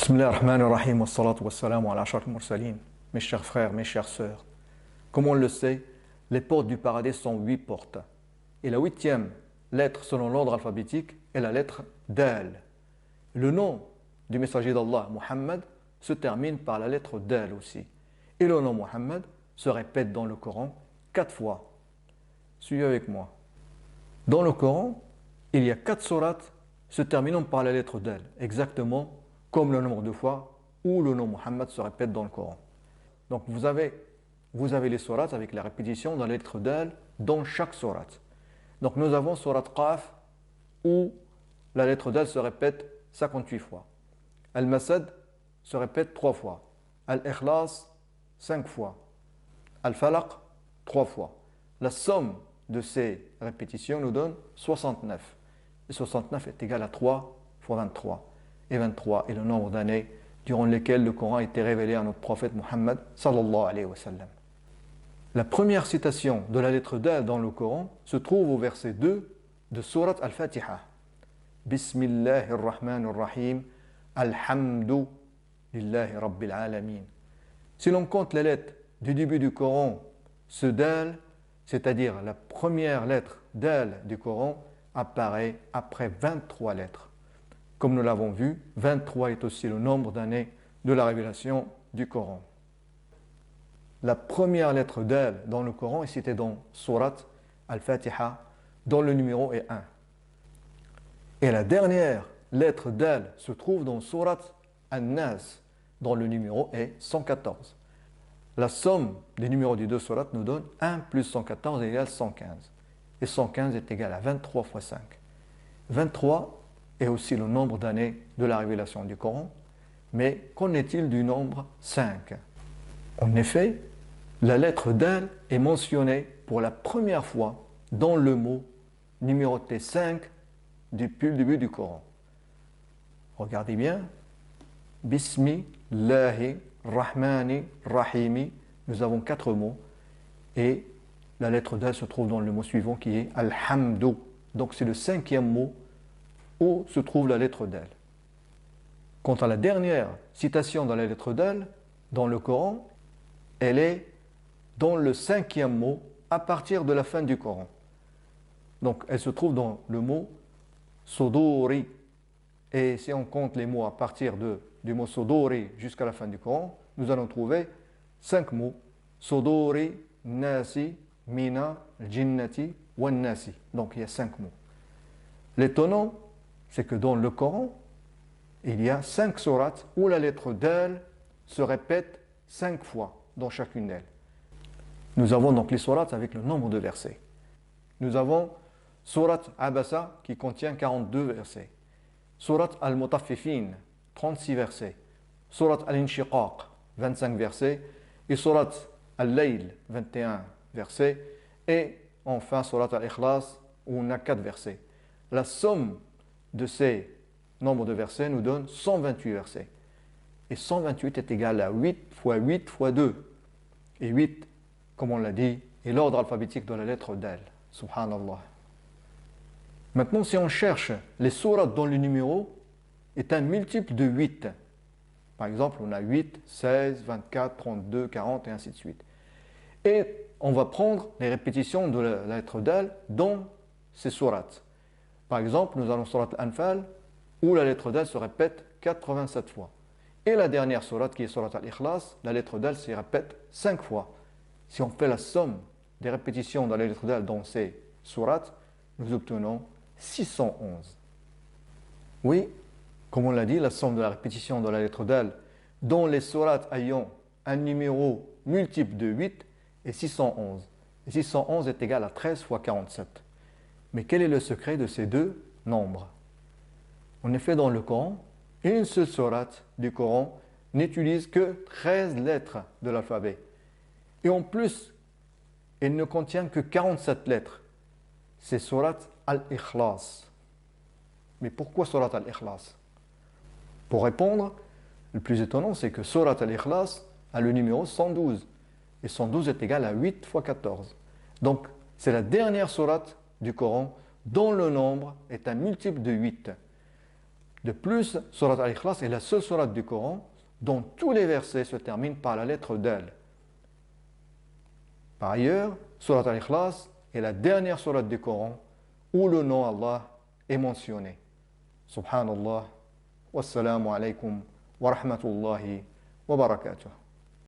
Bismillah ar-Rahman ar-Rahim wa salatu wa salam ala ashraf al-mursalin. Mes chers frères, mes chères sœurs, comme on le sait, les portes du paradis sont 8 portes. Et la huitième lettre selon l'ordre alphabétique est la lettre Dal. Le nom du messager d'Allah, Muhammad, se termine par la lettre Dal aussi. Et le nom Muhammad se répète dans le Coran 4 fois. Suivez avec moi. Dans le Coran, il y a 4 sourates se terminant par la lettre Dal, exactement comme le nombre de fois où le nom Muhammad se répète dans le Coran. Donc vous avez les sourates avec la répétition dans la lettre Dal dans chaque sourate. Donc nous avons sourate Qaf où la lettre Dal se répète 58 fois. Al-Masad se répète 3 fois. Al-Ikhlas 5 fois. Al-Falaq 3 fois. La somme de ces répétitions nous donne 69. Et 69 est égal à 3 fois 23. Et 23 est le nombre d'années durant lesquelles le Coran a été révélé à notre prophète Muhammad sallallahu alayhi wa sallam. La première citation de la lettre Dal dans le Coran se trouve au verset 2 de Surat Al-Fatiha. Bismillahirrahmanirrahim. Alhamdu lillahi rabbil alamin. Si l'on compte les lettres du début du Coran, ce Dal, c'est-à-dire la première lettre Dal du Coran, apparaît après 23 lettres. Comme nous l'avons vu, 23 est aussi le nombre d'années de la révélation du Coran. La première lettre Dal dans le Coran est citée dans Surat Al-Fatiha, dont le numéro est 1. Et la dernière lettre Dal se trouve dans Surat An-Nas, dont le numéro est 114. La somme des numéros des deux sourates nous donne 1 plus 114 égale 115. Et 115 est égal à 23 fois 5. 23 est aussi le nombre d'années de la révélation du Coran. Mais qu'en est-il du nombre 5? En effet, la lettre Dal est mentionnée pour la première fois dans le mot numéroté 5 depuis le début du Coran. Regardez bien. Bismillahi Rahmani Rahimi. Nous avons 4 mots. Et la lettre Dal se trouve dans le mot suivant qui est Alhamdu. Donc c'est le 5e mot où se trouve la lettre Dal. Quant à la dernière citation dans la lettre Dal, dans le Coran, elle est dans le 5e mot à partir de la fin du Coran. Donc elle se trouve dans le mot Sodori. Et si on compte les mots à partir du mot Sodori jusqu'à la fin du Coran, nous allons trouver 5 mots. Sodori, Nasi, Mina, Jinnati, Wan Nasi. Donc il y a 5 mots. L'étonnant, c'est que dans le Coran, il y a 5 sourates où la lettre Dal se répète 5 fois dans chacune d'elles. Nous avons donc les sourates avec le nombre de versets. Nous avons Surat Abasa qui contient 42 versets. Surat Al-Mutaffifin, 36 versets. Surat Al-Inshiqaq, 25 versets. Et Surat Al-Layl, 21 versets. Et enfin Surat Al-Ikhlas, où on a 4 versets. La somme de ces nombres de versets nous donne 128 versets. Et 128 est égal à 8 fois 8 fois 2. Et 8, comme on l'a dit, est l'ordre alphabétique de la lettre Dal. Subhanallah. Maintenant, si on cherche les sourates dont le numéro est un multiple de 8. Par exemple, on a 8, 16, 24, 32, 40 et ainsi de suite. Et on va prendre les répétitions de la lettre Dal dans ces sourates. Par exemple, nous allons Surat Al-Anfal où la lettre Dal se répète 87 fois. Et la dernière sourate qui est Surat Al-Ikhlas, la lettre Dal se répète 5 fois. Si on fait la somme des répétitions de la lettre Dal dans ces sourates, nous obtenons 611. Oui, comme on l'a dit, la somme de la répétition de la lettre Dal dans les sourates ayant un numéro multiple de 8 est 611. Et 611 est égal à 13 fois 47. Mais quel est le secret de ces deux nombres? En effet, dans le Coran, une seule sourate du Coran n'utilise que 13 lettres de l'alphabet. Et en plus, elle ne contient que 47 lettres. C'est Surat Al-Ikhlas. Mais pourquoi Surat Al-Ikhlas? Pour répondre, le plus étonnant, c'est que Surat Al-Ikhlas a le numéro 112. Et 112 est égal à 8 fois 14. Donc, c'est la dernière sourate du Coran dont le nombre est un multiple de 8. De plus, Surat Al-Ikhlas est la seule sourate du Coran dont tous les versets se terminent par la lettre Dal. Par ailleurs, Surat Al-Ikhlas est la dernière sourate du Coran où le nom Allah est mentionné. Subhanallah, wassalamu alaikum wa rahmatullahi wa barakatuh.